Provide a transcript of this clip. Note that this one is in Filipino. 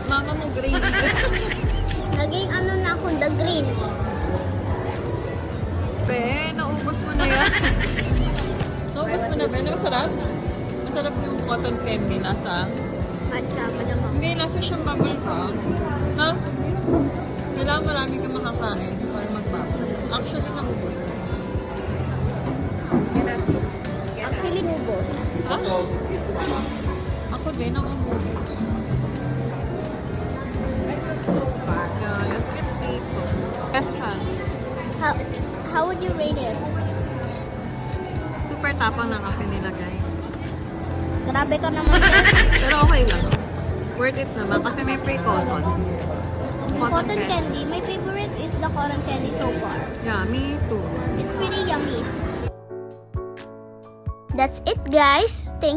Mama mo green. Naging ano na ako, the green. Be, naubos mo na yan. Naubos mo na, Be. Masarap? Masarap yung cotton candy. Lasa? Matcha, malamang. Hindi, lasa siyang bubble gum. Na? Kailangan marami kang makakain para mag-bubble. Actually, naubos. Actually, ubos. Ha? Ako din, naubos. Yeah, let's get dito. Best chance. How would you rate it? Super tapang ng kape nila, guys. Grabe ka naman. Pero okay lang. Worth it naman kasi may pre-cotton. Cotton candy. My favorite is the cotton candy so far. Yeah, me too. It's pretty yummy. That's it, guys. Thank you.